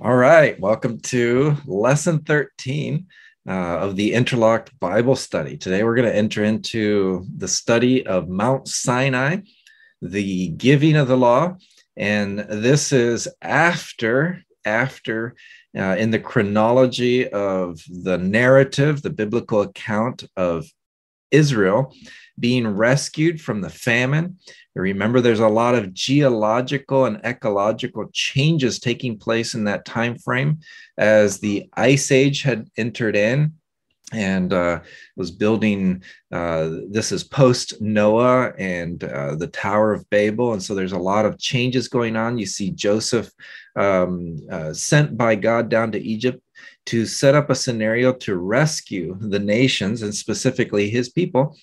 All right, welcome to lesson 13 of the Interlocked Bible study. Today we're going to enter into the study of Mount Sinai, the giving of the law, and this is after in the chronology of the narrative, the biblical account of Israel being rescued from the famine. Remember, there's a lot of geological and ecological changes taking place in that time frame as the ice age had entered in and was building. This is post Noah and the Tower of Babel. And so there's a lot of changes going on. You see Joseph sent by God down to Egypt to set up a scenario to rescue the nations and specifically his people.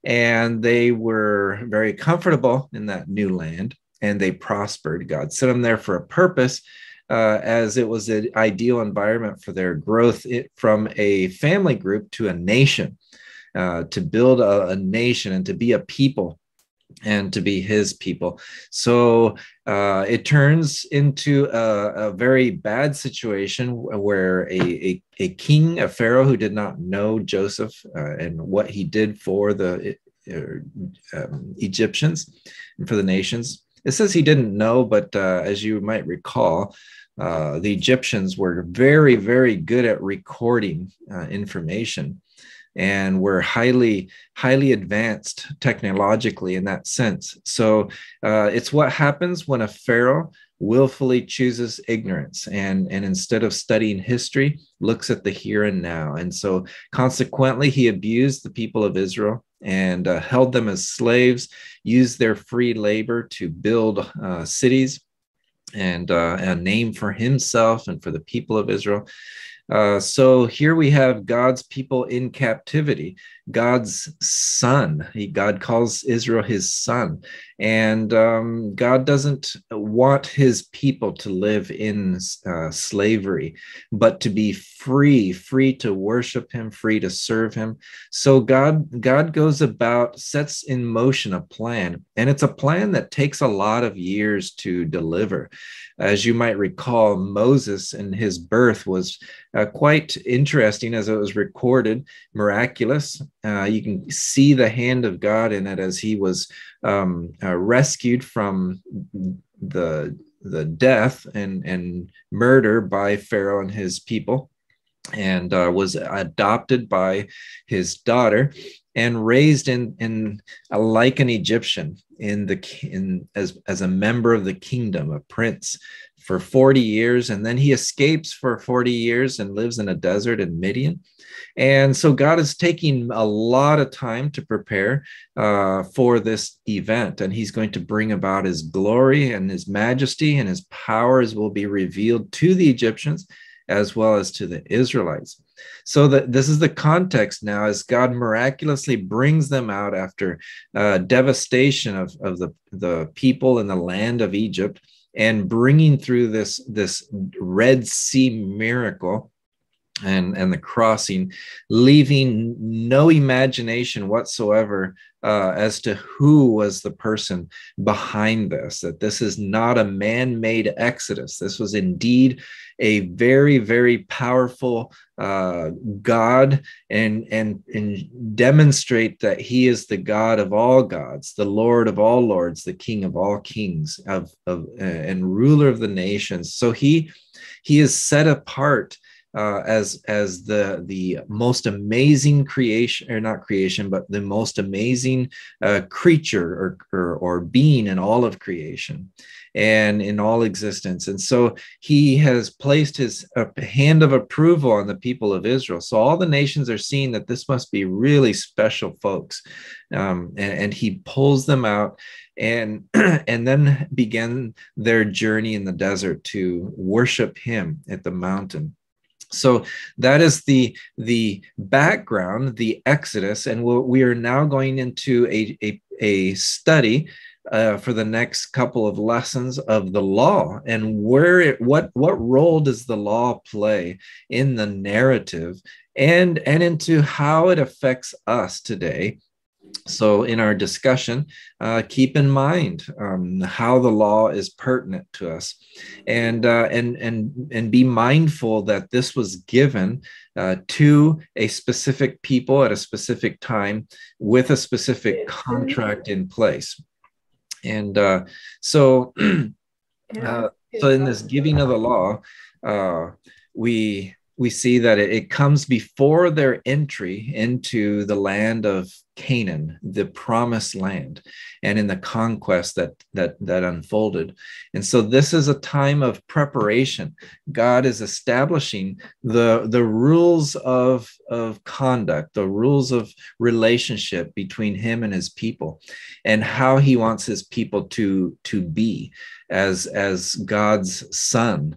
And they were very comfortable in that new land and they prospered. God sent them there for a purpose, as it was an ideal environment for their growth from a family group to a nation, to build a nation and to be a people and to be his people. So it turns into a very bad situation where a king, a pharaoh who did not know Joseph and what he did for the Egyptians and for the nations. It says he didn't know, but as you might recall, the Egyptians were very, very good at recording information and were highly advanced technologically in that sense. So it's what happens when a pharaoh willfully chooses ignorance and instead of studying history, looks at the here and now. And so consequently, he abused the people of Israel and held them as slaves, used their free labor to build cities and a name for himself and for the people of Israel. So here we have God's people in captivity, God's son. God calls Israel his son. And God doesn't want his people to live in slavery, but to be free to worship him, free to serve him. So God goes about, sets in motion a plan, and it's a plan that takes a lot of years to deliver. As you might recall, Moses and his birth was quite interesting as it was recorded, miraculous. You can see the hand of God in it as he was rescued from the death and murder by Pharaoh and his people, and was adopted by his daughter and raised in like an Egyptian as a member of the kingdom, a prince, for 40 years. And then he escapes for 40 years and lives in a desert in Midian. And so God is taking a lot of time to prepare for this event. And he's going to bring about his glory and his majesty, and his powers will be revealed to the Egyptians as well as to the Israelites. So this is the context now as God miraculously brings them out after devastation of the people in the land of Egypt, and bringing through this Red Sea miracle and the crossing, leaving no imagination whatsoever as to who was the person behind this, that this is not a man-made exodus. This was indeed a very, very powerful God, and demonstrate that he is the God of all gods, the Lord of all lords, the King of all kings, and ruler of the nations. So he is set apart as the most amazing creation, or not creation, but the most amazing creature or being in all of creation and in all existence. And so he has placed his hand of approval on the people of Israel. So all the nations are seeing that this must be really special folks. And he pulls them out and then begin their journey in the desert to worship him at the mountain. So that is the background, the Exodus, and we are now going into a study for the next couple of lessons of the law, and what role does the law play in the narrative, and into how it affects us today. So in our discussion, keep in mind how the law is pertinent to us, and be mindful that this was given to a specific people at a specific time with a specific contract in place. And so in this giving of the law, we see that it comes before their entry into the land of Canaan, the promised land, and in the conquest that unfolded. And so this is a time of preparation. God is establishing the rules of conduct, the rules of relationship between him and his people, and how he wants his people to be as God's son,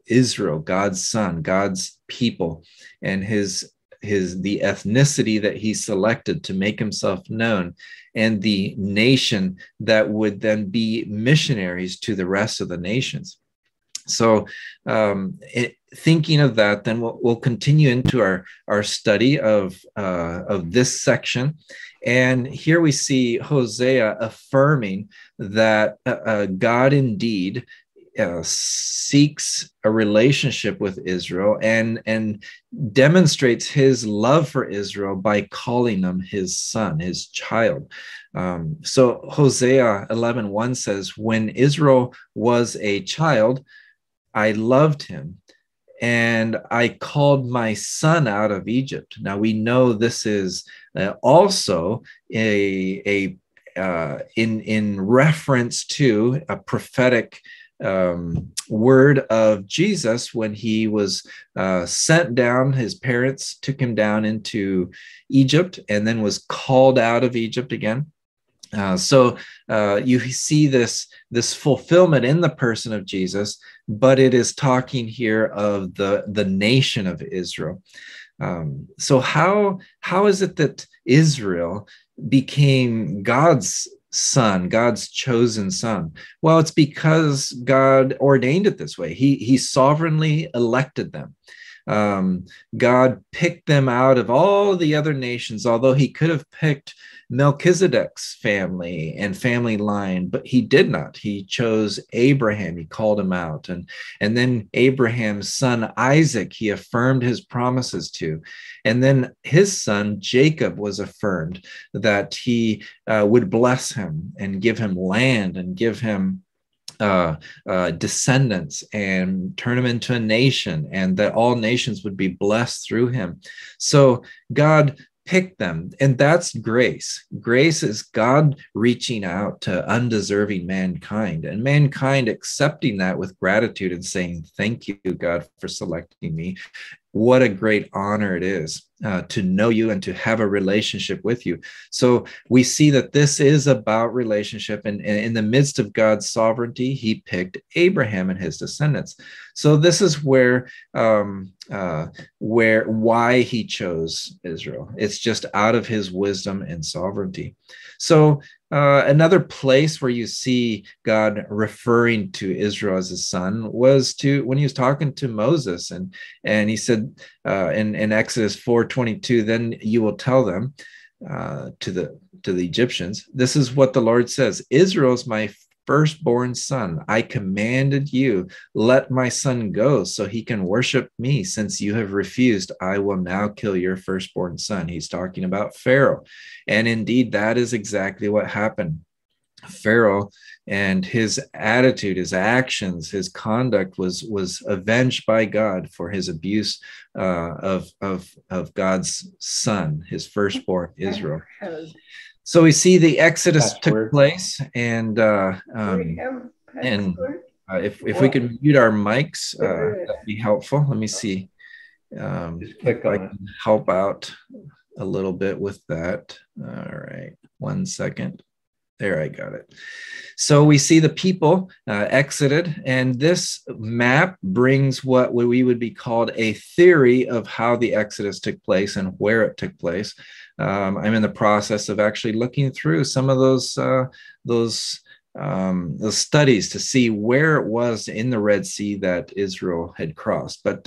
Israel, God's son, God's people, and the ethnicity that he selected to make himself known, and the nation that would then be missionaries to the rest of the nations. So thinking of that, then we'll continue into our study of this section. And here we see Hosea affirming that God indeed seeks a relationship with Israel and demonstrates his love for Israel by calling them his son, his child. So Hosea 11:1 says, when Israel was a child, I loved him, and I called my son out of Egypt. Now we know this is also in reference to a prophetic word of Jesus when he was sent down. His parents took him down into Egypt and then was called out of Egypt again. So you see this fulfillment in the person of Jesus, but it is talking here of the nation of Israel. So how is it that Israel became God's son, God's chosen son? Well, it's because God ordained it this way. He sovereignly elected them. God picked them out of all the other nations, although he could have picked Melchizedek's family and family line, but he did not. He chose Abraham. He called him out. And then Abraham's son, Isaac, he affirmed his promises to. And then his son, Jacob, was affirmed that he would bless him and give him land and give him descendants and turn him into a nation, and that all nations would be blessed through him. So God picked them, and that's grace. Grace is God reaching out to undeserving mankind, and mankind accepting that with gratitude and saying, thank you, God, for selecting me. What a great honor it is to know you and to have a relationship with you. So we see that this is about relationship, and in the midst of God's sovereignty, he picked Abraham and his descendants. So this is why he chose Israel. It's just out of his wisdom and sovereignty. So another place where you see God referring to Israel as his son was when he was talking to Moses, and he said in Exodus 4:22, then you will tell them to the Egyptians, this is what the Lord says, Israel is my firstborn son. I commanded you, let my son go so he can worship me. Since you have refused, I will now kill your firstborn son. He's talking about Pharaoh. And indeed, that is exactly what happened. Pharaoh and his attitude, his actions, his conduct was avenged by God for his abuse of God's son, his firstborn Israel. So we see the Exodus took place, and if we could mute our mics, that'd be helpful. Let me see if I can help out a little bit with that. All right, 1 second. There, I got it. So we see the people exited, and this map brings what we would be called a theory of how the Exodus took place and where it took place. I'm in the process of actually looking through some of those the studies to see where it was in the Red Sea that Israel had crossed. But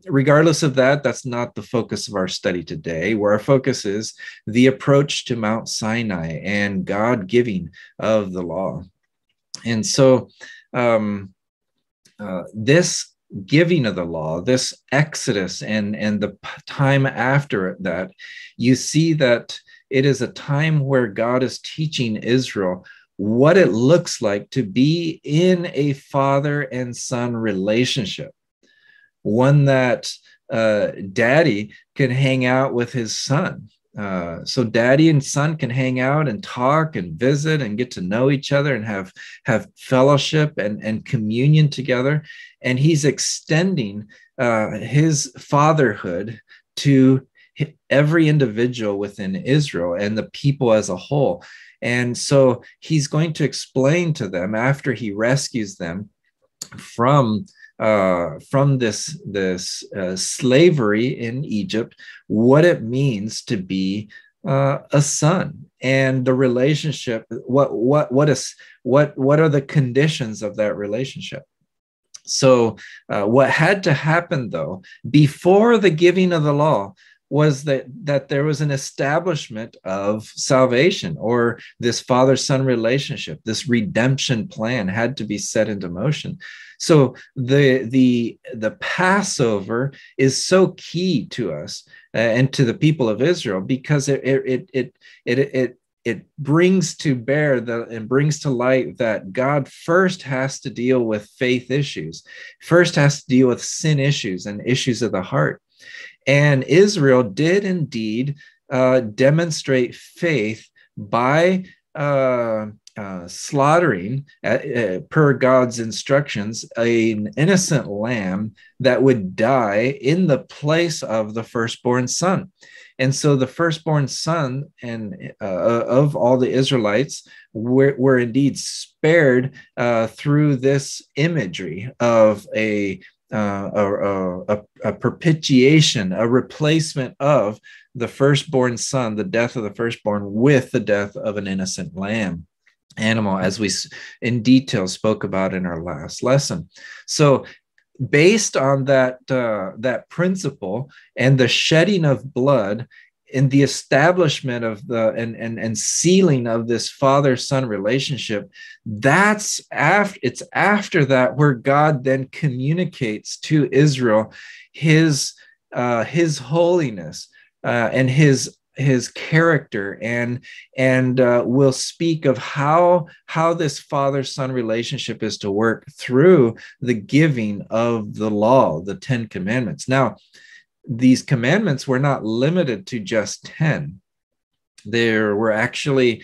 regardless of that, that's not the focus of our study today. Where our focus is the approach to Mount Sinai and God giving of the law. And so this giving of the law, this Exodus and the time after that, you see that it is a time where God is teaching Israel what it looks like to be in a father and son relationship, one that daddy can hang out with his son. So daddy and son can hang out and talk and visit and get to know each other and have fellowship and communion together. And he's extending his fatherhood to every individual within Israel and the people as a whole. And so he's going to explain to them after he rescues them from this slavery in Egypt, what it means to be a son and the relationship. What are the conditions of that relationship? So what had to happen though before the giving of the law was that there was an establishment of salvation, or this father-son relationship, this redemption plan had to be set into motion. So the Passover is so key to us and to the people of Israel, because it brings to bear and brings to light that God first has to deal with faith issues, first has to deal with sin issues and issues of the heart. And Israel did indeed demonstrate faith by slaughtering, per God's instructions, an innocent lamb that would die in the place of the firstborn son. And so the firstborn son of all the Israelites were indeed spared through this imagery of a propitiation, a replacement of the firstborn son, the death of the firstborn, with the death of an innocent lamb animal, as we in detail spoke about in our last lesson. So based on that principle and the shedding of blood in the establishment of and sealing of this father-son relationship, it's after that where God then communicates to Israel his holiness and his character, and will speak of how this father-son relationship is to work through the giving of the law, the 10 commandments. Now, these commandments were not limited to just 10. There are actually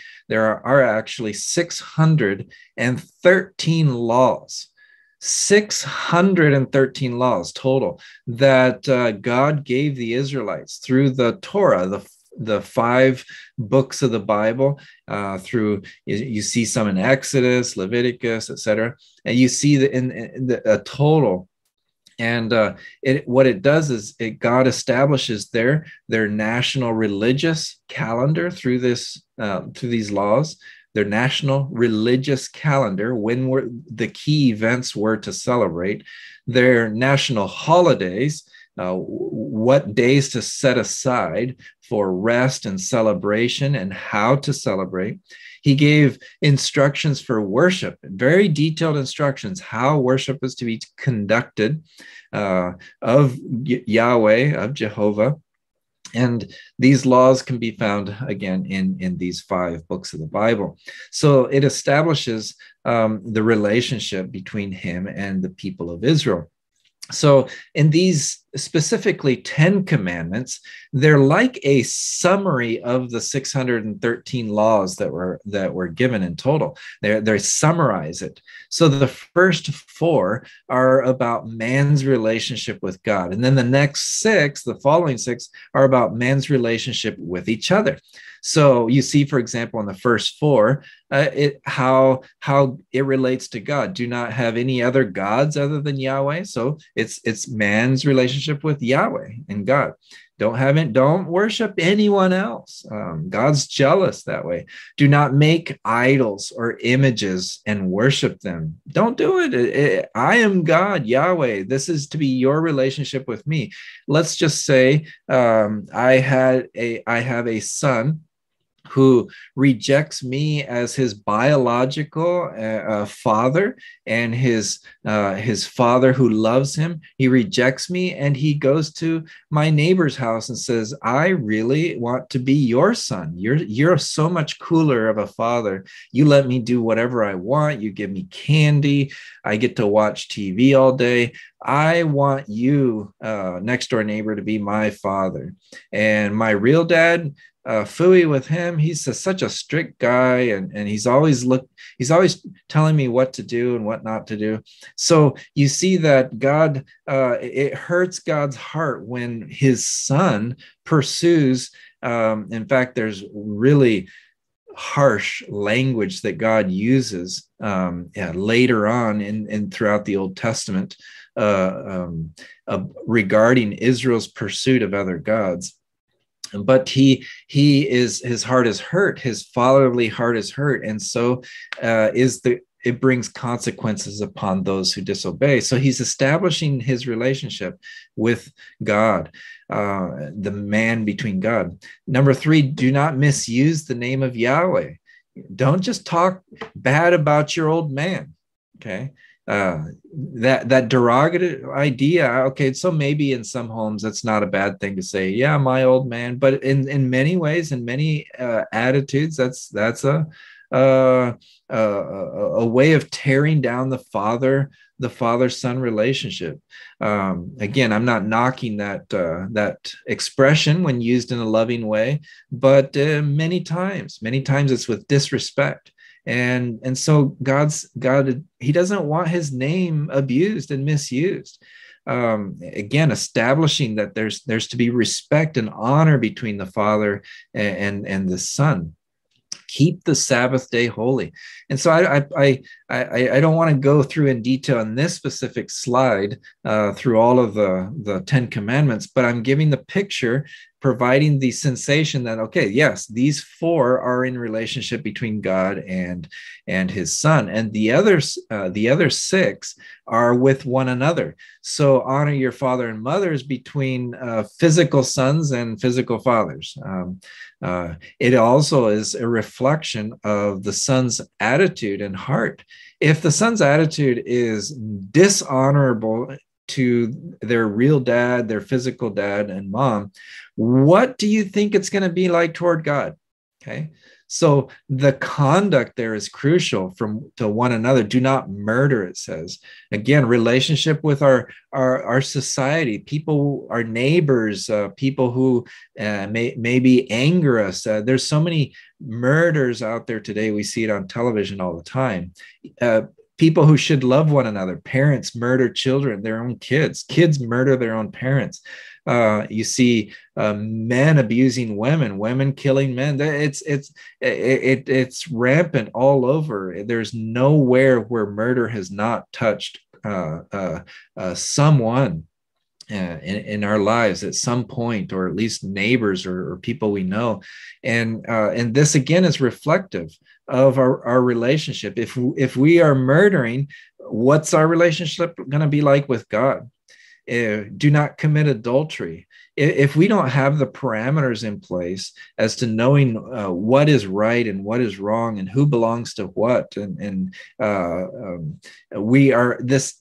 613 laws. 613 laws total that God gave the Israelites through the Torah, the 5 books of the Bible. Through you see some in Exodus, Leviticus, etc., and you see a total. And what it does is God establishes their national religious calendar through these laws, their national religious calendar, when the key events were to celebrate, their national holidays, what days to set aside for rest and celebration and how to celebrate. He gave instructions for worship, very detailed instructions, how worship is to be conducted of Yahweh, of Jehovah. And these laws can be found, again, in these 5 books of the Bible. So it establishes the relationship between him and the people of Israel. So in these specifically 10 commandments, they're like a summary of the 613 laws that were given in total. They summarize it. So the first 4 are about man's relationship with God. And then the next 6, the following 6, are about man's relationship with each other. So you see, for example, in the first 4, how it relates to God. Do not have any other gods other than Yahweh. So it's man's relationship relationship with Yahweh and God. Don't worship anyone else. God's jealous that way. Do not make idols or images and worship them. Don't do it. I am God, Yahweh. This is to be your relationship with me. Let's just say I have a son who rejects me as his biological father, and his father who loves him, he rejects me, and he goes to my neighbor's house and says, I really want to be your son. You're so much cooler of a father. You let me do whatever I want. You give me candy. I get to watch TV all day. I want you, next door neighbor, to be my father. And my real dad, phooey with him, he's such a strict guy, and he's always telling me what to do and what not to do. So you see that God, it hurts God's heart when his son pursues. In fact, there's really harsh language that God uses later on in throughout the Old Testament regarding Israel's pursuit of other gods. But his heart is hurt, his fatherly heart is hurt, and so it brings consequences upon those who disobey. So he's establishing his relationship with God, the man between God. Number 3, do not misuse the name of Yahweh. Don't just talk bad about your old man. Okay. That derogatory idea. Okay, so maybe in some homes that's not a bad thing to say, yeah, my old man. But in many ways, in many attitudes, that's a way of tearing down the father-son relationship. Again, I'm not knocking that expression when used in a loving way, but many times it's with disrespect. And so God, he doesn't want his name abused and misused. Again, establishing that there's to be respect and honor between the Father and the Son. Keep the Sabbath day holy. And so I don't want to go through in detail in this specific slide through all of the 10 commandments, but I'm giving the picture, providing the sensation that, okay, yes, these 4 are in relationship between God and his son, and the other 6 are with one another. So honor your father and mothers between physical sons and physical fathers. It also is a reflection of the son's attitude and heart. If the son's attitude is dishonorable to their real dad, their physical dad and mom, what do you think it's going to be like toward God? Okay. So the conduct there is crucial to one another. Do not murder, it says. Again, relationship with our society, people, our neighbors, people who maybe anger us. There's so many murders out there today. We see it on television all the time. People who should love one another. Parents murder children, their own kids. Kids murder their own parents. You see men abusing women, women killing men. It's rampant all over. There's nowhere where murder has not touched someone in our lives at some point, or at least neighbors or people we know. And this again is reflective of our relationship. If we are murdering, what's our relationship going to be like with God? Do not commit adultery. If we don't have the parameters in place as to knowing what is right and what is wrong and who belongs to what, and we are this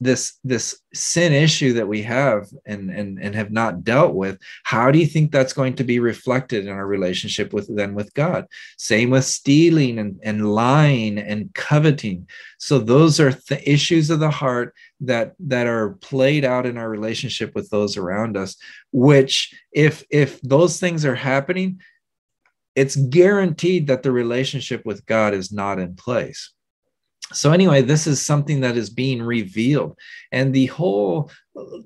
sin issue that we have and have not dealt with, how do you think that's going to be reflected in our relationship with God? Same with stealing and lying and coveting. So those are issues of the heart that are played out in our relationship with those around us, which if those things are happening, it's guaranteed that the relationship with God is not in place. So anyway, this is something that is being revealed, and the whole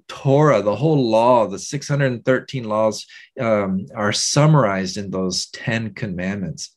Torah, the whole law, the 613 laws are summarized in those 10 commandments.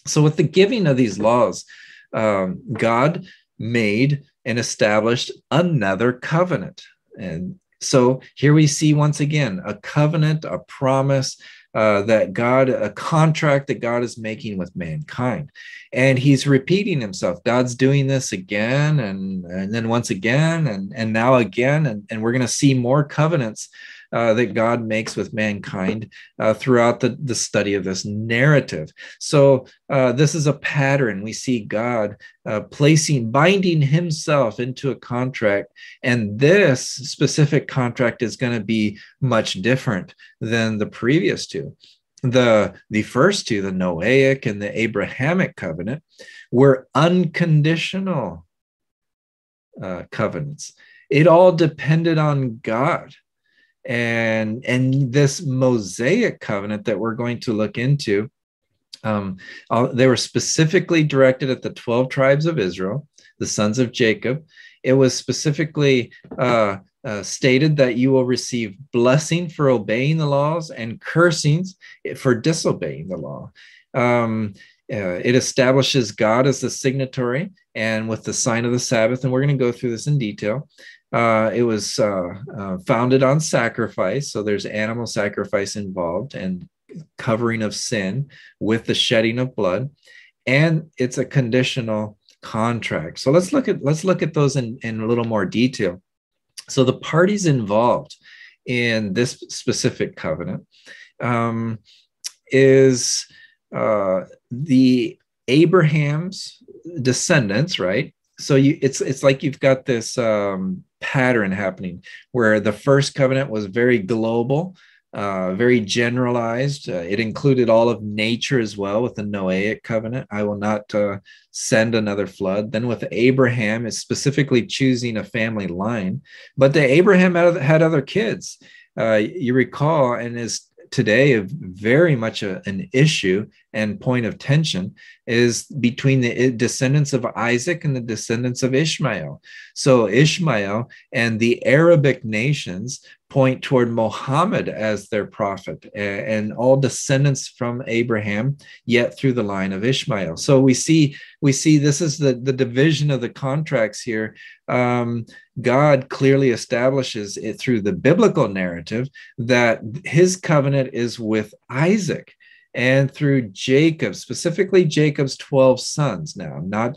So with the giving of these laws, God made and established another covenant. And So here we see once again a covenant, a promise a contract that God is making with mankind. And he's repeating himself. God's doing this again and then once again and now again. And we're going to see more covenants that God makes with mankind throughout the study of this narrative. So this is a pattern. We see God binding himself into a contract. And this specific contract is going to be much different than the previous two. The first two, the Noahic and the Abrahamic covenant, were unconditional covenants. It all depended on God. And this Mosaic covenant that we're going to look into, they were specifically directed at the 12 tribes of Israel, the sons of Jacob. It was specifically stated that you will receive blessing for obeying the laws and cursings for disobeying the law. It establishes God as the signatory and with the sign of the Sabbath, and we're going to go through this in detail. It was founded on sacrifice, so there's animal sacrifice involved and covering of sin with the shedding of blood, and it's a conditional contract. So let's look at those in a little more detail. So the parties involved in this specific covenant is the Abraham's descendants, right? So it's like you've got this pattern happening where the first covenant was very global, very generalized. It included all of nature as well with the Noahic covenant. I will not send another flood. Then with Abraham, it's specifically choosing a family line. But Abraham had other kids. You recall, and is today very much an issue and point of tension is between the descendants of Isaac and the descendants of Ishmael. So Ishmael and the Arabic nations point toward Muhammad as their prophet and all descendants from Abraham, yet through the line of Ishmael. So we see this is the division of the contracts here. God clearly establishes it through the biblical narrative that his covenant is with Isaac and through Jacob, specifically Jacob's 12 sons now, not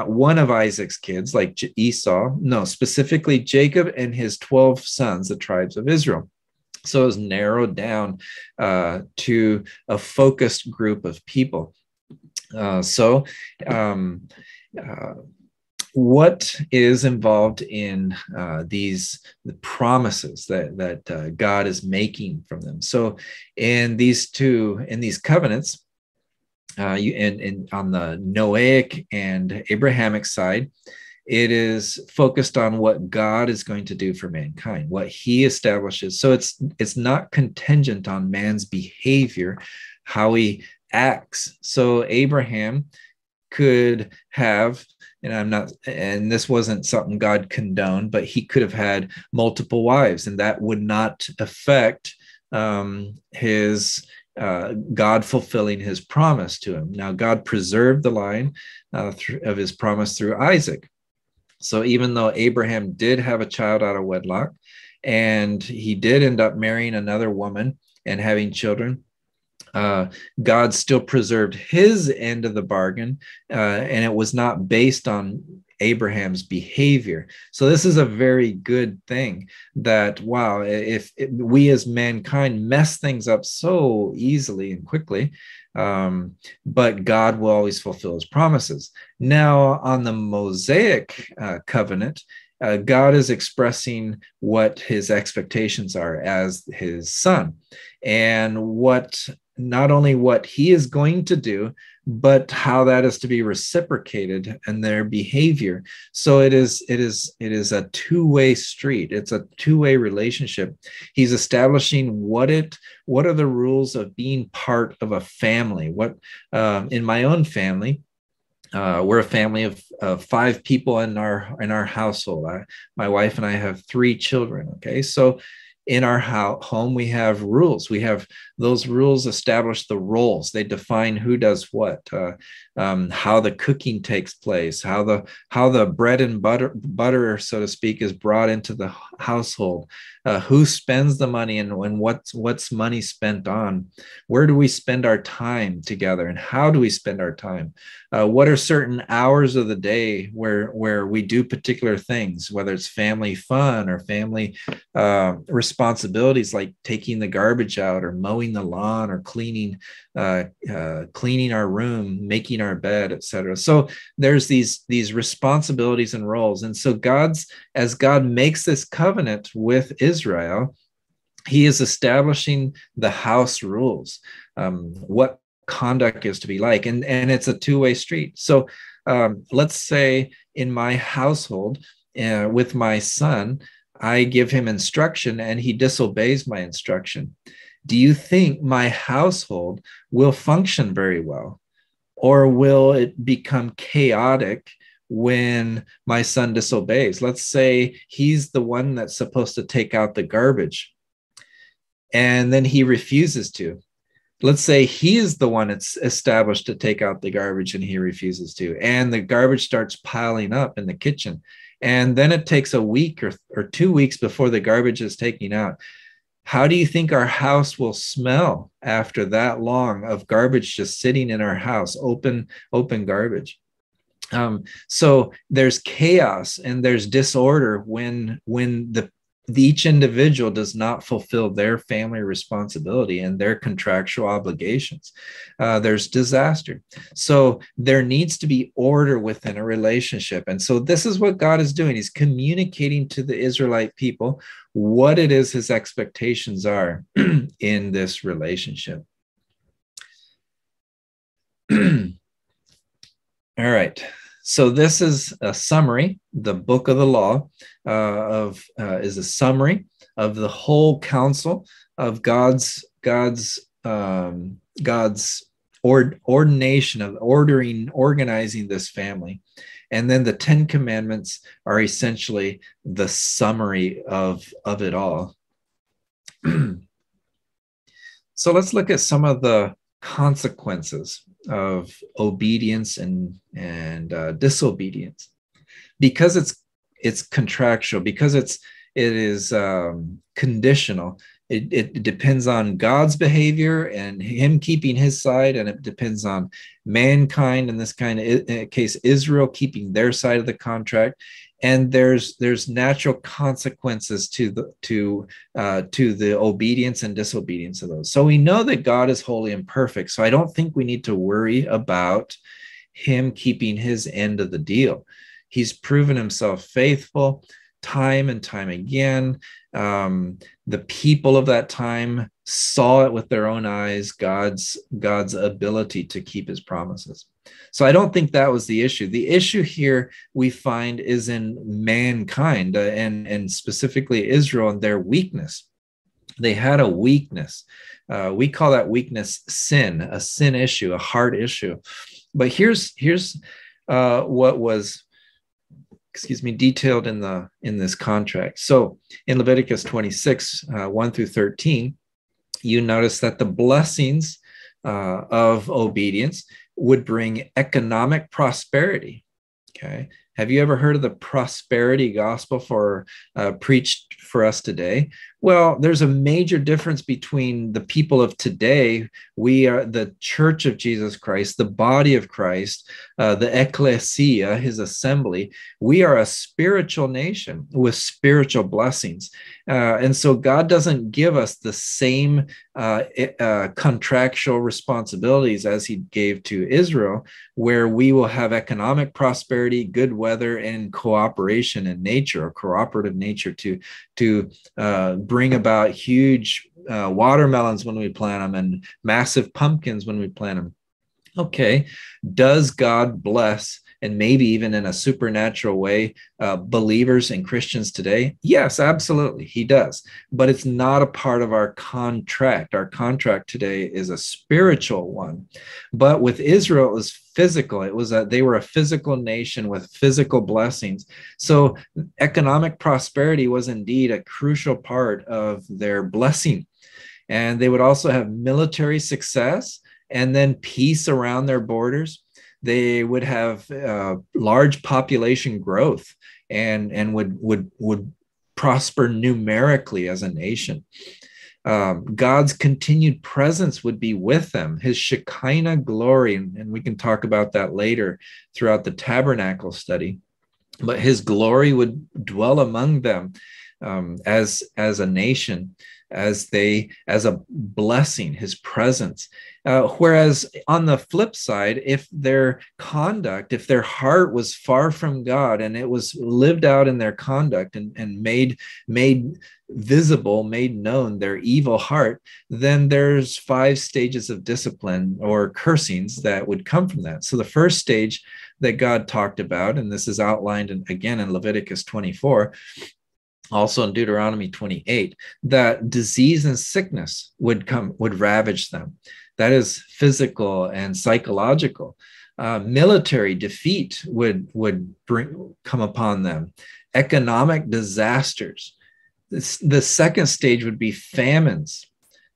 one of Isaac's kids like Esau, no, specifically Jacob and his 12 sons, the tribes of Israel. So it was narrowed down to a focused group of people. What is involved in the promises that God is making from them? So in these covenants, on the Noahic and Abrahamic side, it is focused on what God is going to do for mankind, what he establishes. So it's not contingent on man's behavior, how he acts. So Abraham could have, and this wasn't something God condoned, but he could have had multiple wives, and that would not affect his God fulfilling his promise to him. Now, God preserved the line of his promise through Isaac. So even though Abraham did have a child out of wedlock, and he did end up marrying another woman and having children, God still preserved his end of the bargain, and it was not based on Abraham's behavior. So this is a very good thing that, wow, if we as mankind mess things up so easily and quickly, but God will always fulfill his promises. Now, on the Mosaic covenant, God is expressing what his expectations are as his son, and not only what he is going to do, but how that is to be reciprocated in their behavior. So it is a two-way street. It's a two-way relationship. He's establishing what are the rules of being part of a family. In my own family, we're a family of 5 people in our household. My wife and I have 3 children. Okay, so In our home, we have rules. We have those rules establish the roles. They define who does what, how the cooking takes place, how the bread and butter, so to speak, is brought into the household, who spends the money, and what's money spent on. Where do we spend our time together, and how do we spend our time? What are certain hours of the day where we do particular things, whether it's family fun or family responsibilities like taking the garbage out or mowing the lawn or cleaning our room, making our bed, etc. So there's these responsibilities and roles. And so as God makes this covenant with Israel, he is establishing the house rules, what conduct is to be like, and it's a two-way street. So let's say in my household, with my son, I give him instruction and he disobeys my instruction. Do you think my household will function very well, or will it become chaotic when my son disobeys? Let's say he's the one that's supposed to take out the garbage and then he refuses to. Let's say he is the one that's established to take out the garbage and he refuses to, and the garbage starts piling up in the kitchen. And then it takes a week or 2 weeks before the garbage is taken out. How do you think our house will smell after that long of garbage just sitting in our house, open garbage? So there's chaos and there's disorder when each individual does not fulfill their family responsibility and their contractual obligations. There's disaster. So there needs to be order within a relationship. And so this is what God is doing. He's communicating to the Israelite people what it is his expectations are in this relationship. All right. So this is a summary. The book of the law is a summary of the whole counsel of God's ordination of organizing this family. And then the 10 commandments are essentially the summary of it all. So let's look at some of the consequences of obedience and disobedience. Because it's contractual, because it is conditional. It depends on God's behavior and him keeping his side, and it depends on mankind, in this kind of case, Israel keeping their side of the contract. And there's natural consequences to the obedience and disobedience of those. So we know that God is holy and perfect. So I don't think we need to worry about him keeping his end of the deal. He's proven himself faithful time and time again. The people of that time saw it with their own eyes, God's ability to keep his promises. So I don't think that was the issue. The issue here we find is in mankind and specifically Israel and their weakness. They had a weakness. We call that weakness sin, a sin issue, a heart issue. But here's what was detailed in this contract. So in Leviticus 26, 1 through 13, you notice that the blessings of obedience would bring economic prosperity. Okay. Have you ever heard of the prosperity gospel preached for us today? Well, there's a major difference between the people of today. We are the church of Jesus Christ, the body of Christ, the ecclesia, his assembly. We are a spiritual nation with spiritual blessings. And so God doesn't give us the same contractual responsibilities as he gave to Israel, where we will have economic prosperity, good weather, and cooperation in nature, or cooperative nature to bring about huge watermelons when we plant them and massive pumpkins when we plant them. Okay, does God bless and maybe even in a supernatural way, believers and Christians today? Yes, absolutely, he does. But it's not a part of our contract. Our contract today is a spiritual one. But with Israel, it was physical. It was they were a physical nation with physical blessings. So economic prosperity was indeed a crucial part of their blessing. And they would also have military success and then peace around their borders. They would have large population growth and would prosper numerically as a nation. God's continued presence would be with them, his Shekinah glory, and we can talk about that later throughout the tabernacle study. But his glory would dwell among them as a nation, as a blessing, his presence. Whereas on the flip side, if their conduct, if their heart was far from God and it was lived out in their conduct and made visible, made known their evil heart, then there's 5 stages of discipline or cursings that would come from that. So the first stage that God talked about, and this is outlined again in Leviticus 24, also in Deuteronomy 28, that disease and sickness would ravage them. That is physical and psychological. Military defeat would come upon them. Economic disasters. The second stage would be famines.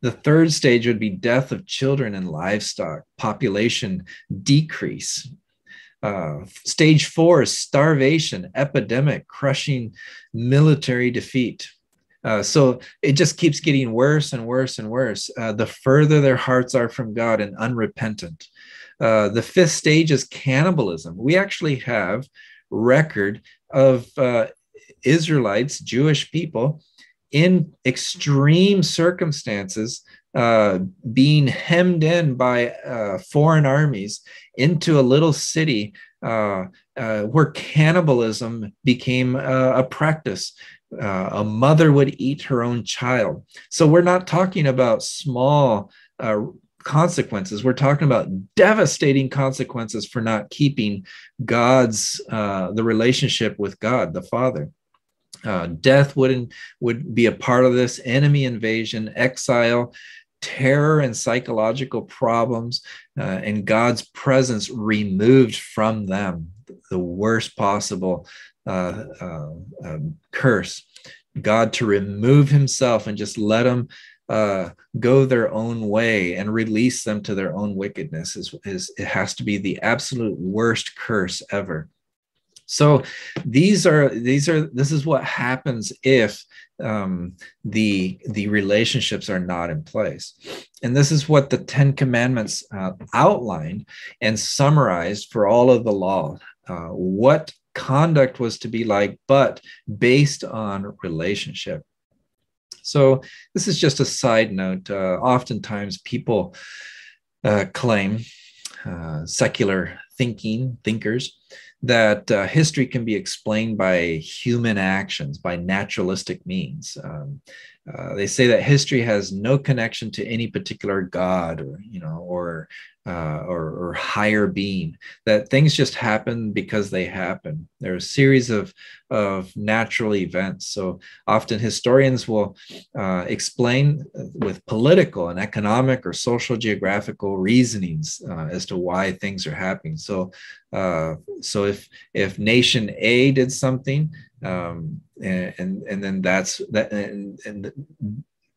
The third stage would be death of children and livestock, population decrease. Stage 4 is starvation, epidemic, crushing military defeat. So it just keeps getting worse and worse and worse the further their hearts are from God and unrepentant. The 5th stage is cannibalism. We actually have record of Israelites, Jewish people, in extreme circumstances being hemmed in by foreign armies into a little city where cannibalism became a practice. A mother would eat her own child. So we're not talking about small consequences. We're talking about devastating consequences for not keeping the relationship with God, the Father. Death would be a part of this, enemy invasion, exile, terror and psychological problems, and God's presence removed from them, the worst possible curse. God to remove himself and just let them go their own way and release them to their own wickedness it has to be the absolute worst curse ever. So this is what happens if the relationships are not in place. And this is what the 10 Commandments outlined and summarized for all of the law, what conduct was to be like, but based on relationship. So this is just a side note. Oftentimes people claim, secular thinkers, that history can be explained by human actions, by naturalistic means. They say that history has no connection to any particular God or higher being, that things just happen because they happen. There are a series of natural events. So often historians will explain with political and economic or social geographical reasonings as to why things are happening. So if nation A did something, and then and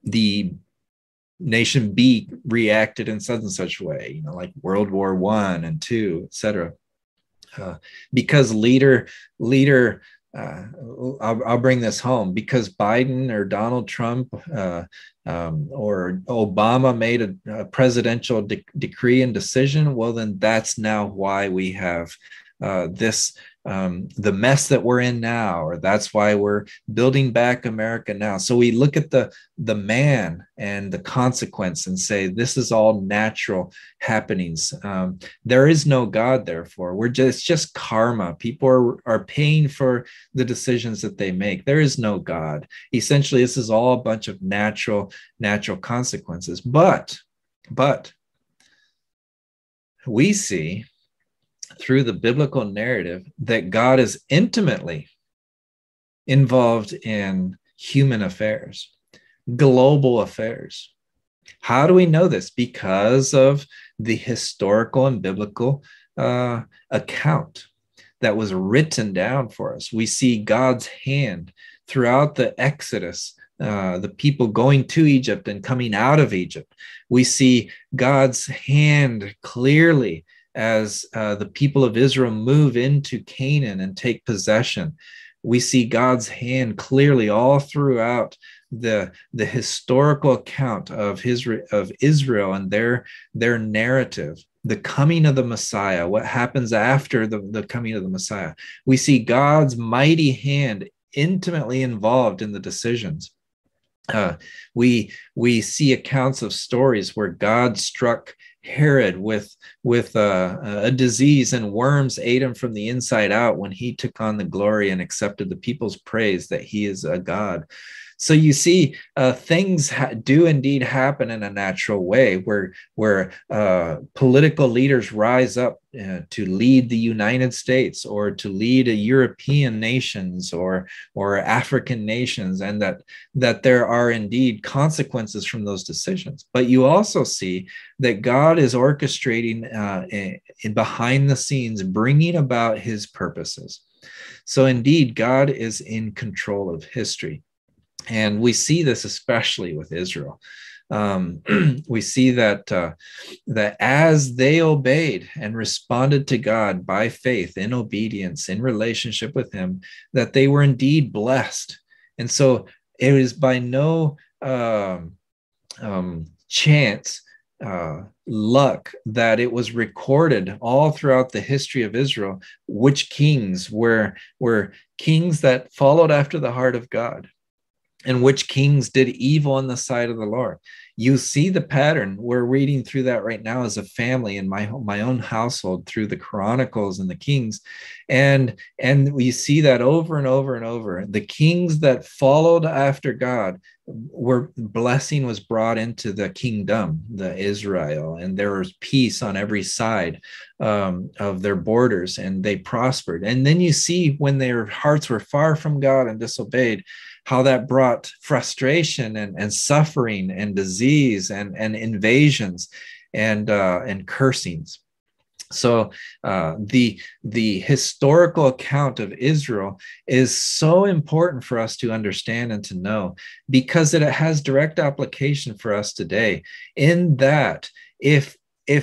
the nation B reacted in such and such way, like World War I and II, etc. Because I'll bring this home, because Biden or Donald Trump or Obama made a presidential decree and decision, well, then that's now why we have the mess that we're in now, or that's why we're building back America now. So we look at the man and the consequence and say, this is all natural happenings. There is no God, therefore. It's just karma. People are paying for the decisions that they make. There is no God. Essentially, this is all a bunch of natural consequences. But we see through the biblical narrative that God is intimately involved in human affairs, global affairs. How do we know this? Because of the historical and biblical account that was written down for us. We see God's hand throughout the Exodus, the people going to Egypt and coming out of Egypt. We see God's hand clearly as the people of Israel move into Canaan and take possession. We see God's hand clearly all throughout the historical account of Israel and their narrative, the coming of the Messiah, what happens after the coming of the Messiah. We see God's mighty hand intimately involved in the decisions. We see accounts of stories where God struck Herod with a disease, and worms ate him from the inside out when he took on the glory and accepted the people's praise that he is a God. So you see, things do indeed happen in a natural way, where political leaders rise up to lead the United States or to lead European nations or African nations, and that there are indeed consequences from those decisions. But you also see that God is orchestrating in behind the scenes, bringing about his purposes. So indeed, God is in control of history. And we see this especially with Israel. We see that as they obeyed and responded to God by faith, in obedience, in relationship with him, that they were indeed blessed. And so it is by no chance, luck, that it was recorded all throughout the history of Israel which kings were kings that followed after the heart of God, and which kings did evil on the side of the Lord. You see the pattern. We're reading through that right now as a family in my own household through the Chronicles and the Kings. And we see that over and over and over. The kings that followed after God, blessing was brought into the kingdom, the Israel, and there was peace on every side of their borders, and they prospered. And then you see when their hearts were far from God and disobeyed, how that brought frustration and suffering and disease and invasions and cursings. So the historical account of Israel is so important for us to understand and to know, because it has direct application for us today, in that if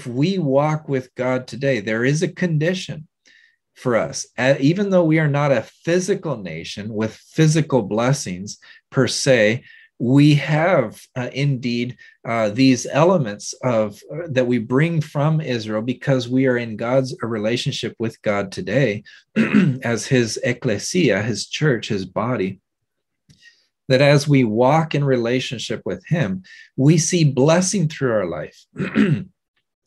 we walk with God today, there is a condition for us, even though we are not a physical nation with physical blessings per se, we have indeed these elements that we bring from Israel, because we are in God's relationship with God today as his ecclesia, his church, his body. That as we walk in relationship with him, we see blessing through our life.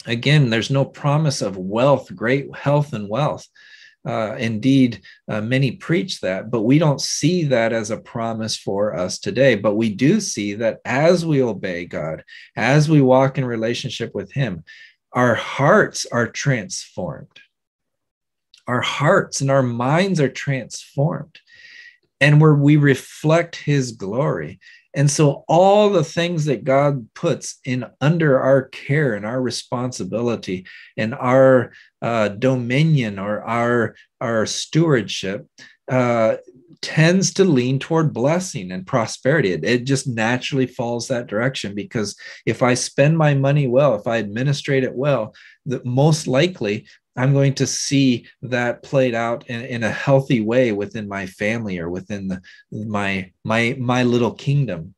Again, there's no promise of wealth, great health and wealth. Indeed, many preach that, but we don't see that as a promise for us today. But we do see that as we obey God, as we walk in relationship with him, our hearts are transformed. Our hearts and our minds are transformed, and where we reflect his glory. And so all the things that God puts in under our care and our responsibility and our dominion or our stewardship tends to lean toward blessing and prosperity. It just naturally falls that direction, because if I spend my money well, if I administrate it well, most likely I'm going to see that played out in a healthy way within my family or within my little kingdom.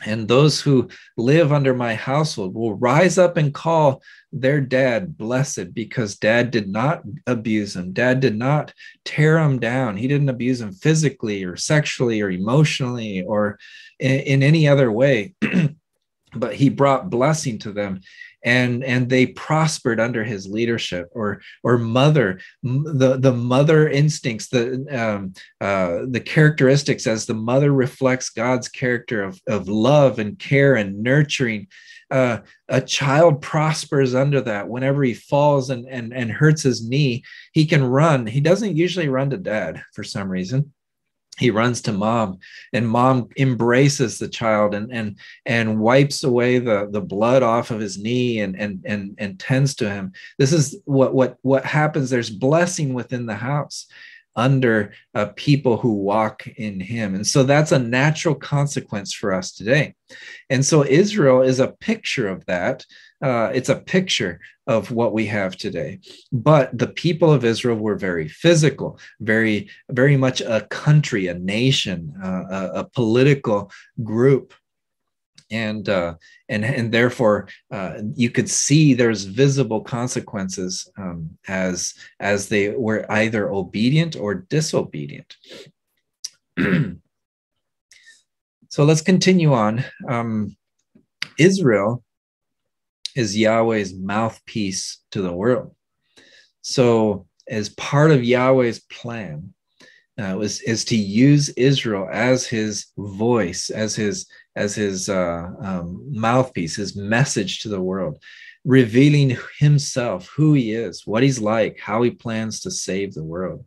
And those who live under my household will rise up and call their dad blessed, because dad did not abuse him. Dad did not tear him down. He didn't abuse him physically or sexually or emotionally or in any other way. But he brought blessing to them. and they prospered under his leadership. Or the mother instincts, the characteristics, as the mother reflects God's character of love and care and nurturing. A child prospers under that. Whenever he falls and hurts his knee, he can run. He doesn't usually run to dad for some reason. He runs to mom, and mom embraces the child and wipes away the blood off of his knee and tends to him. This is what happens. There's blessing within the house under people who walk in him. And so that's a natural consequence for us today. And so Israel is a picture of that. It's a picture of what we have today. But the people of Israel were very physical, very, very much a country, a nation, a political group. And therefore, you could see there's visible consequences as they were either obedient or disobedient. So let's continue on. Israel is Yahweh's mouthpiece to the world. So as part of Yahweh's plan is to use Israel as his voice, as his mouthpiece, his message to the world, revealing himself, who he is, what he's like, how he plans to save the world.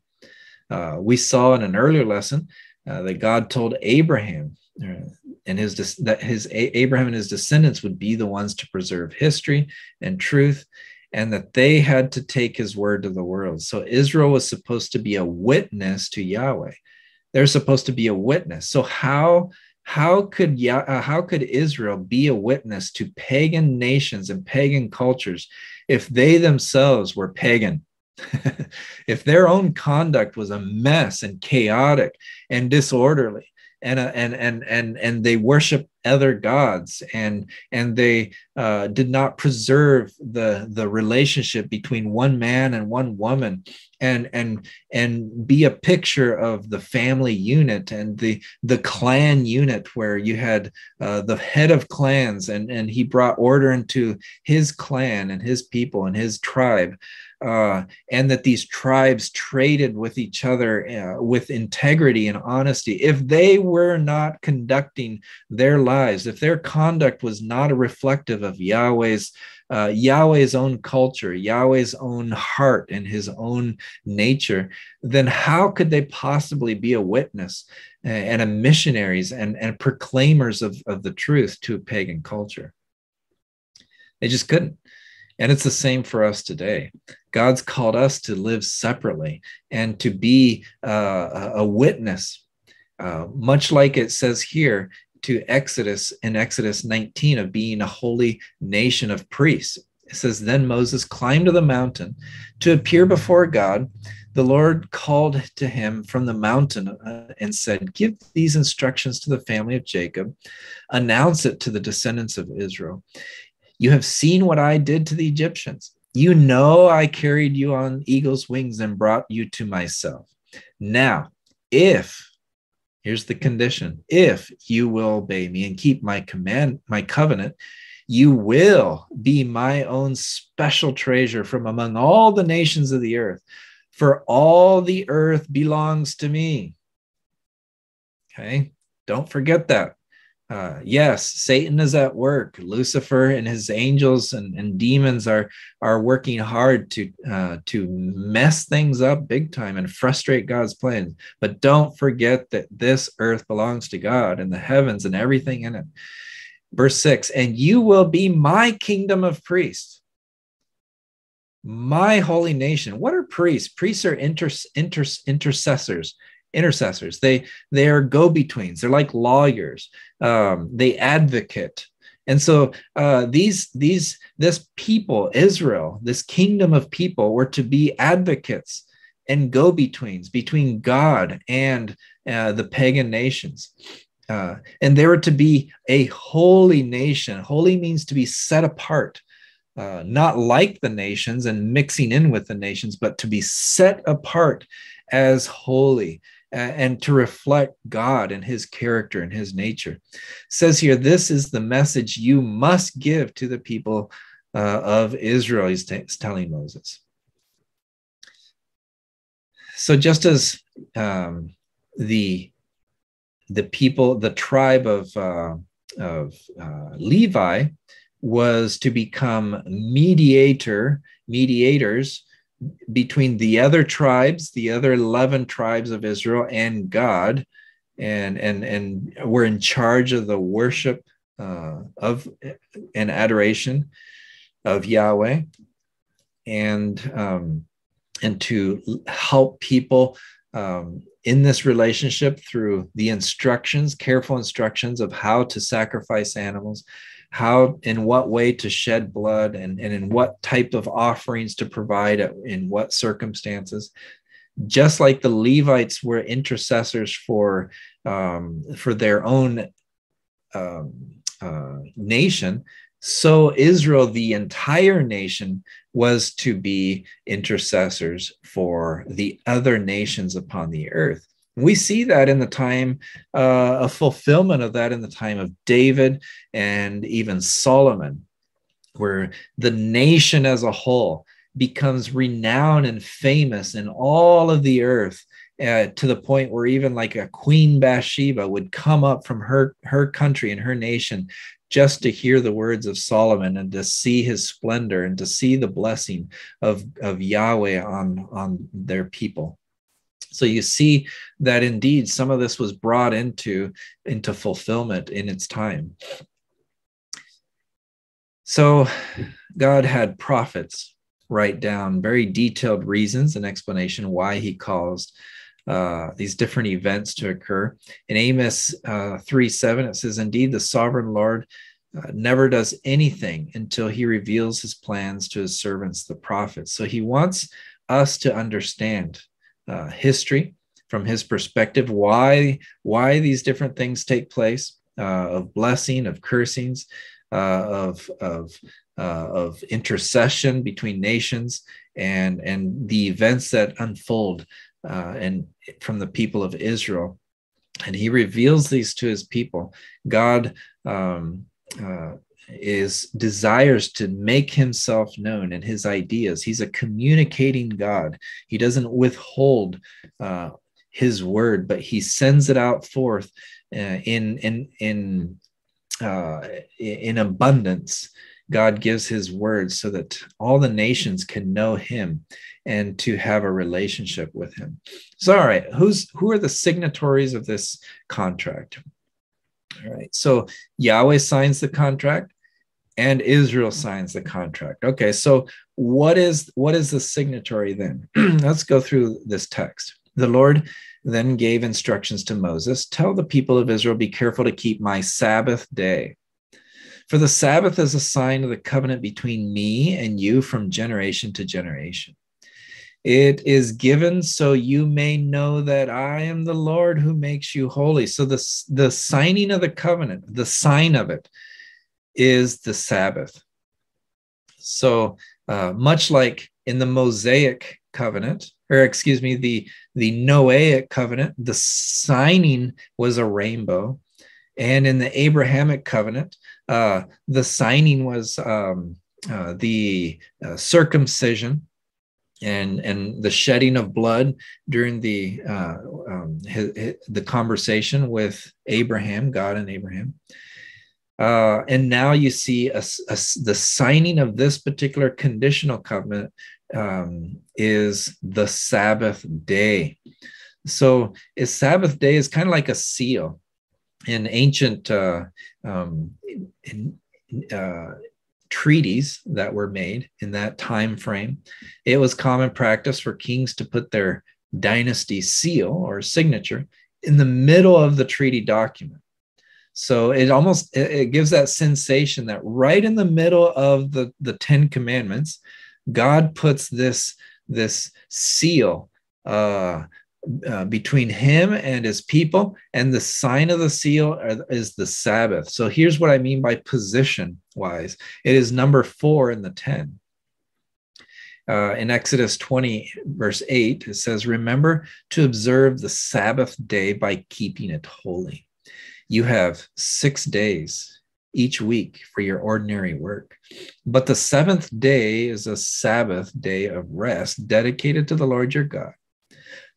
We saw in an earlier lesson that God told Abraham and Abraham and his descendants would be the ones to preserve history and truth, and that they had to take his word to the world. So Israel was supposed to be a witness to Yahweh. They're supposed to be a witness. So how could Israel be a witness to pagan nations and pagan cultures if they themselves were pagan? If their own conduct was a mess and chaotic and disorderly, and they worship other gods, and they did not preserve the relationship between one man and one woman, and be a picture of the family unit and the clan unit, where you had the head of clans, and he brought order into his clan and his people and his tribe. And that these tribes traded with each other with integrity and honesty. If they were not conducting their lives, if their conduct was not reflective of Yahweh's own culture, Yahweh's own heart, and his own nature, then how could they possibly be a witness and a missionaries and proclaimers of the truth to a pagan culture? They just couldn't. And it's the same for us today. God's called us to live separately and to be a witness, much like it says here to Exodus, in Exodus 19, of being a holy nation of priests. It says, then Moses climbed to the mountain to appear before God. The Lord called to him from the mountain and said, give these instructions to the family of Jacob. Announce it to the descendants of Israel. You have seen what I did to the Egyptians. You know I carried you on eagle's wings and brought you to myself. Now, here's the condition, if you will obey me and keep my covenant, you will be my own special treasure from among all the nations of the earth, for all the earth belongs to me. Okay, don't forget that. Yes, Satan is at work. Lucifer and his angels and demons are working hard to mess things up big time and frustrate God's plans. But don't forget that this earth belongs to God, and the heavens and everything in it. Verse 6, and you will be my kingdom of priests, my holy nation. What are priests? Priests are intercessors. They are go-betweens. They're like lawyers. They advocate. And so this people, Israel, this kingdom of people, were to be advocates and go-betweens between God and the pagan nations. And they were to be a holy nation. Holy means to be set apart. Not like the nations and mixing in with the nations, but to be set apart as holy, and to reflect God and his character and his nature. It says here, this is the message you must give to the people of Israel, he's telling Moses. So just as the people, the tribe of Levi was to become mediators between the other tribes, the other 11 tribes of Israel, and God, and were in charge of the worship of and adoration of Yahweh, and to help people in this relationship through the instructions, careful instructions of how to sacrifice animals, how, in what way to shed blood, and in what type of offerings to provide in what circumstances. Just like the Levites were intercessors for their own nation, so Israel, the entire nation, was to be intercessors for the other nations upon the earth. We see that in the time, a fulfillment of that in the time of David and even Solomon, where the nation as a whole becomes renowned and famous in all of the earth, to the point where even like a Queen Bathsheba would come up from her country and her nation just to hear the words of Solomon and to see his splendor and to see the blessing of Yahweh on their people. So you see that indeed some of this was brought into fulfillment in its time. So God had prophets write down very detailed reasons and explanation why he caused these different events to occur. In Amos 3:7, it says, "Indeed, the sovereign Lord never does anything until he reveals his plans to his servants, the prophets." So he wants us to understand history from his perspective, why these different things take place, of blessing, of cursings, of intercession between nations, and the events that unfold and from the people of Israel. And he reveals these to his people. God desires to make himself known and his ideas. He's a communicating God. He doesn't withhold his word, but he sends it out forth in abundance. God gives his word so that all the nations can know him and to have a relationship with him. So, all right, who are the signatories of this contract? All right, so Yahweh signs the contract and Israel signs the contract. Okay, so what is the signatory then? Let's go through this text. The Lord then gave instructions to Moses, "Tell the people of Israel, be careful to keep my Sabbath day. For the Sabbath is a sign of the covenant between me and you from generation to generation. It is given so you may know that I am the Lord who makes you holy." So the signing of the covenant, the sign of it, is the Sabbath. So much like in the Mosaic covenant, or excuse me, the Noahic covenant, the signing was a rainbow. And in the Abrahamic covenant, the signing was the circumcision and the shedding of blood during the conversation with Abraham, God and Abraham. And now you see the signing of this particular conditional covenant is the Sabbath day. So a Sabbath day is kind of like a seal. In ancient treaties that were made in that time frame, it was common practice for kings to put their dynasty seal or signature in the middle of the treaty document. So it gives that sensation that right in the middle of the Ten Commandments, God puts this seal between him and his people, and the sign of the seal is the Sabbath. So here's what I mean by position wise. It is number 4 in the 10. In Exodus 20, verse 8, it says, "Remember to observe the Sabbath day by keeping it holy. You have 6 days each week for your ordinary work. But the seventh day is a Sabbath day of rest dedicated to the Lord your God.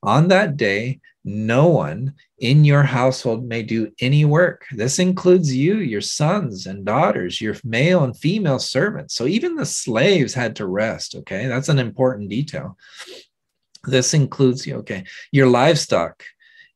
On that day, no one in your household may do any work. This includes you, your sons and daughters, your male and female servants. So even the slaves had to rest. Okay, that's an important detail. This includes you, okay, your livestock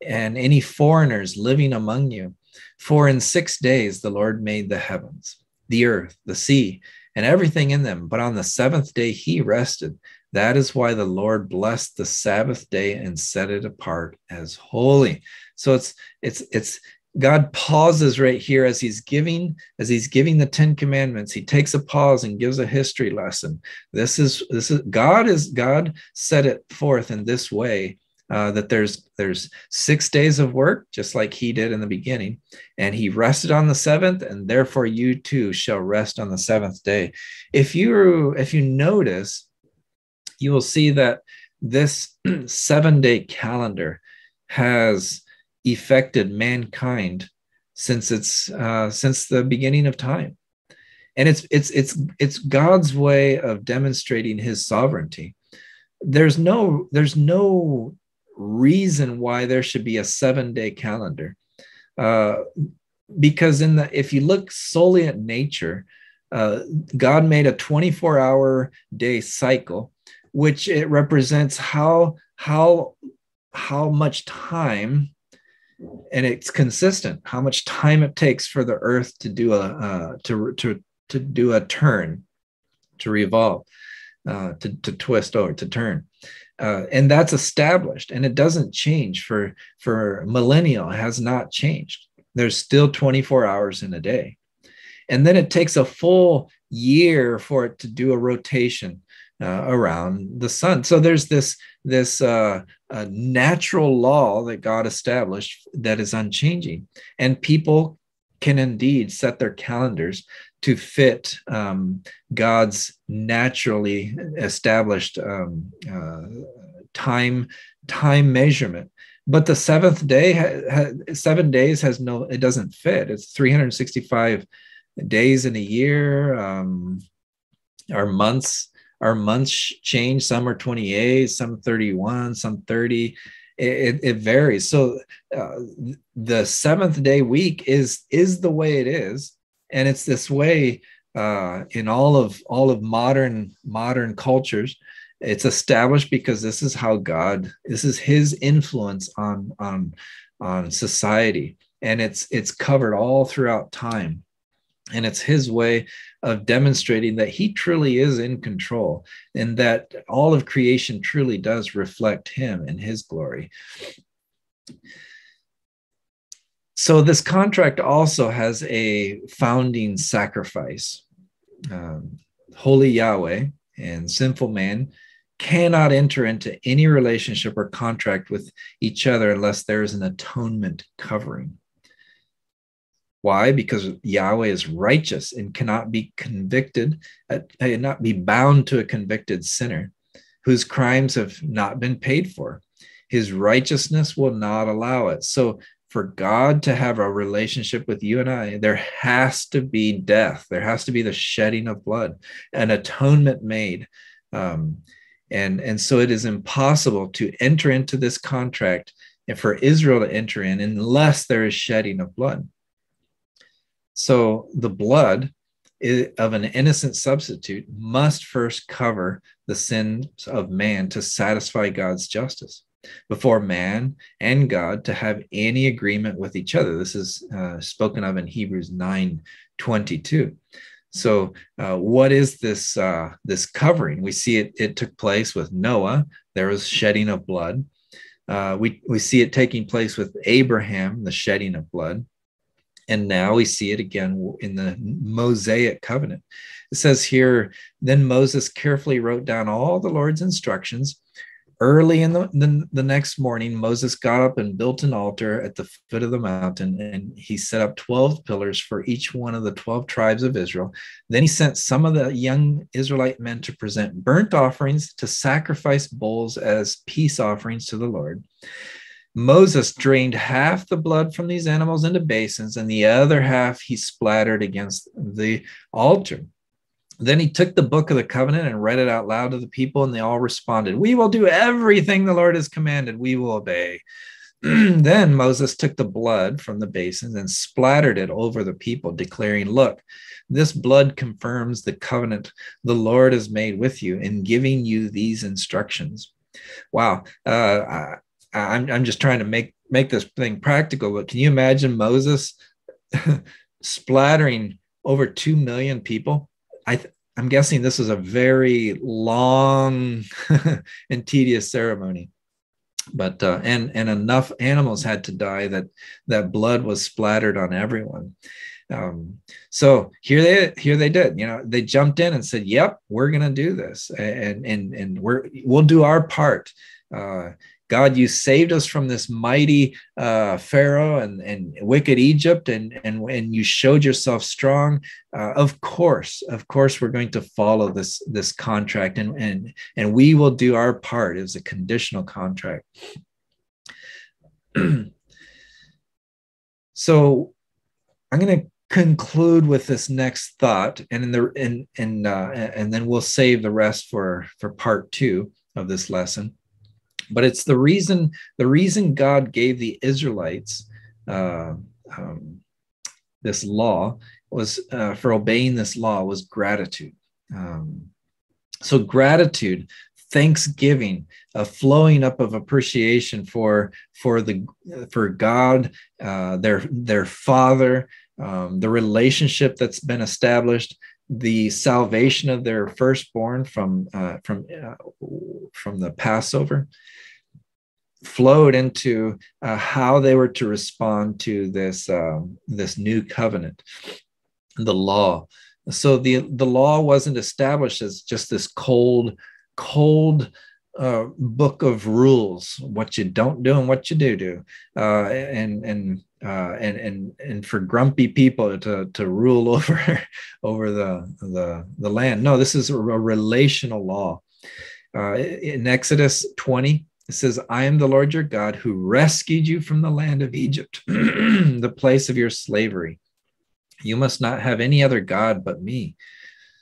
and any foreigners living among you. For in 6 days the Lord made the heavens, the earth, the sea, and everything in them. But on the seventh day he rested. That is why the Lord blessed the Sabbath day and set it apart as holy. So it's God pauses right here as he's giving the 10 commandments. He takes a pause and gives a history lesson. This is God set it forth in this way, that there's 6 days of work, just like he did in the beginning, and he rested on the seventh, and therefore you too shall rest on the seventh day. If you notice, you will see that this 7-day calendar has affected mankind since the beginning of time, and it's God's way of demonstrating his sovereignty. There's no reason why there should be a 7-day calendar, because if you look solely at nature, God made a 24-hour day cycle, which it represents how much time, and it's consistent, how much time it takes for the earth to do a turn, to revolve, to twist over, to turn. And that's established, and it doesn't change for millennial. It has not changed. There's still 24 hours in a day. And then it takes a full year for it to do a rotation around the sun. So there's this natural law that God established that is unchanging, and people can indeed set their calendars to fit God's naturally established time measurement. But the seventh day, 7 days it doesn't fit. It's 365 days in a year. Our months change. Some are 28, some 31, some 30. It varies. So the seventh day week is the way it is, and it's this way in all of modern cultures. It's established because this is how this is his influence on society, and it's covered all throughout time. And it's his way of demonstrating that he truly is in control, and that all of creation truly does reflect him and his glory. So this contract also has a founding sacrifice. Holy Yahweh and sinful man cannot enter into any relationship or contract with each other unless there is an atonement covering. Why? Because Yahweh is righteous and cannot be not be bound to a convicted sinner whose crimes have not been paid for. His righteousness will not allow it. So for God to have a relationship with you and I, there has to be death. There has to be the shedding of blood, an atonement made. And so it is impossible to enter into this contract and for Israel to enter in unless there is shedding of blood. So the blood of an innocent substitute must first cover the sins of man to satisfy God's justice before man and God to have any agreement with each other. This is spoken of in Hebrews 9:22. So what is this covering? We see it took place with Noah. There was shedding of blood. We see it taking place with Abraham, the shedding of blood. And now we see it again in the Mosaic covenant. It says here, then Moses carefully wrote down all the Lord's instructions. Early in the next morning, Moses got up and built an altar at the foot of the mountain, and he set up 12 pillars for each one of the 12 tribes of Israel. Then he sent some of the young Israelite men to present burnt offerings, to sacrifice bulls as peace offerings to the Lord. Moses drained half the blood from these animals into basins, and the other half he splattered against the altar. Then he took the book of the covenant and read it out loud to the people, and they all responded, "We will do everything the Lord has commanded. We will obey." Then Moses took the blood from the basins and splattered it over the people, declaring, "Look, this blood confirms the covenant the Lord has made with you in giving you these instructions." Wow. I'm just trying to make this thing practical, but can you imagine Moses splattering over 2 million people? I'm guessing this is a very long and tedious ceremony, but and enough animals had to die that blood was splattered on everyone. So here they did, they jumped in and said, "Yep, we're going to do this, and we'll do our part. God, you saved us from this mighty Pharaoh and wicked Egypt, and you showed yourself strong. Of course, we're going to follow this contract, and we will do our part." It's a conditional contract. So I'm going to conclude with this next thought, and then we'll save the rest for part 2 of this lesson. But it's the reason God gave the Israelites this law was for obeying this law was gratitude. So gratitude, thanksgiving, a flowing up of appreciation for God, their Father, the relationship that's been established, the salvation of their firstborn from the Passover, flowed into how they were to respond to this new covenant, the law. So the law wasn't established as just this cold book of rules, what you don't do and what you do, and for grumpy people to rule over the land. No, this is a relational law. In Exodus 20, it says, "I am the Lord your God who rescued you from the land of Egypt, the place of your slavery. You must not have any other God but me."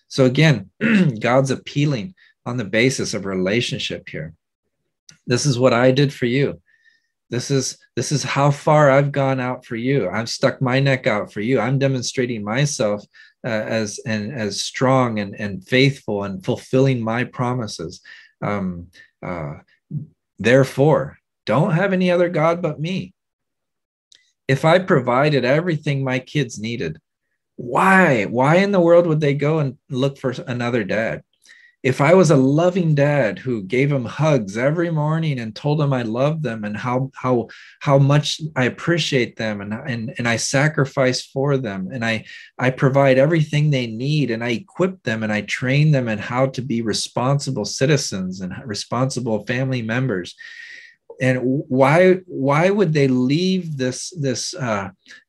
So again, God's appealing on the basis of relationship here. This is what I did for you. This is how far I've gone out for you. I've stuck my neck out for you. I'm demonstrating myself as strong and faithful and fulfilling my promises. Therefore, don't have any other God but me. If I provided everything my kids needed, why in the world would they go and look for another dad? If I was a loving dad who gave them hugs every morning and told them I love them and how much I appreciate them and I sacrifice for them and I provide everything they need and I equip them and I train them in how to be responsible citizens and responsible family members, and why would they leave this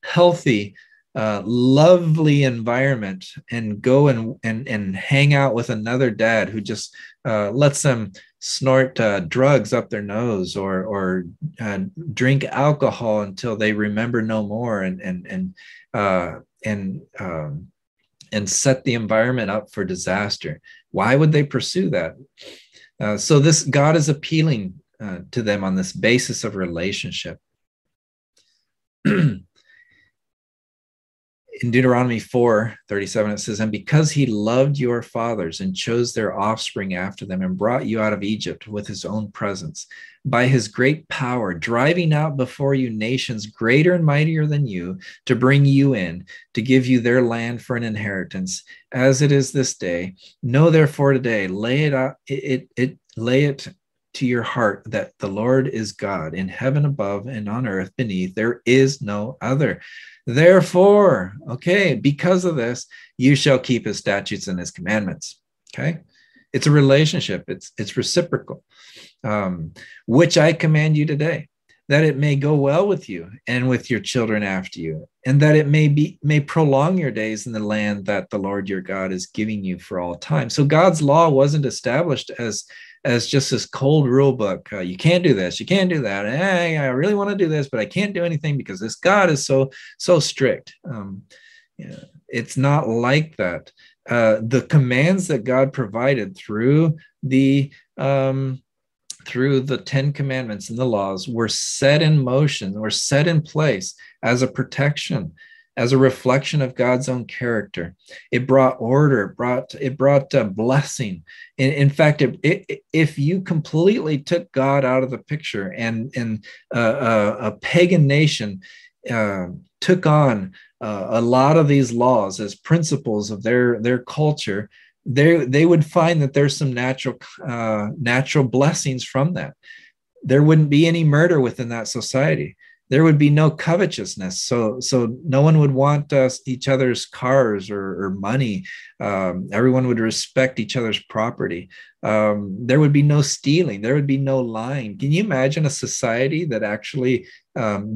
healthy, lovely environment and go and hang out with another dad who just lets them snort drugs up their nose or drink alcohol until they remember no more and set the environment up for disaster? Why would they pursue that? So this God is appealing to them on this basis of relationship. In Deuteronomy 4:37, it says, "And because he loved your fathers and chose their offspring after them and brought you out of Egypt with his own presence, by his great power, driving out before you nations greater and mightier than you, to bring you in, to give you their land for an inheritance, as it is this day. Know therefore today, lay it to your heart that the Lord is God in heaven above and on earth beneath. There is no other. Therefore," okay, because of this, "you shall keep his statutes and his commandments." Okay, it's a relationship. It's reciprocal, "which I command you today, that it may go well with you and with your children after you, and that it may prolong your days in the land that the Lord your God is giving you for all time." So God's law wasn't established as as just this cold rule book. You can't do this, you can't do that. I really want to do this, but I can't do anything because this God is so strict. Yeah, it's not like that. The commands that God provided through the 10 commandments and the laws were set in motion, were set in place as a protection, as a reflection of God's own character. It brought order, it brought blessing. In fact, if you completely took God out of the picture and a pagan nation took on a lot of these laws as principles of their culture, they would find that there's some natural blessings from that. There wouldn't be any murder within that society. There would be no covetousness. So no one would want each other's cars or money. Everyone would respect each other's property. There would be no stealing. There would be no lying. Can you imagine a society that actually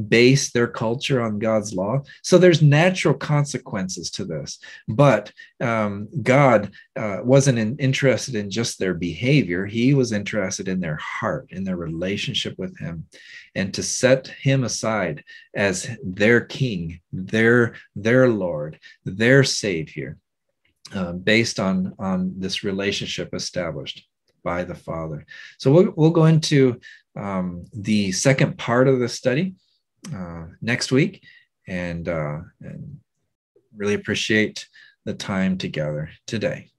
based their culture on God's law? So there's natural consequences to this. But God wasn't interested in just their behavior. He was interested in their heart, in their relationship with him. And to set him aside as their king, their Lord, their Savior, based on this relationship established by the Father. So we'll go into the second part of the study next week, and really appreciate the time together today.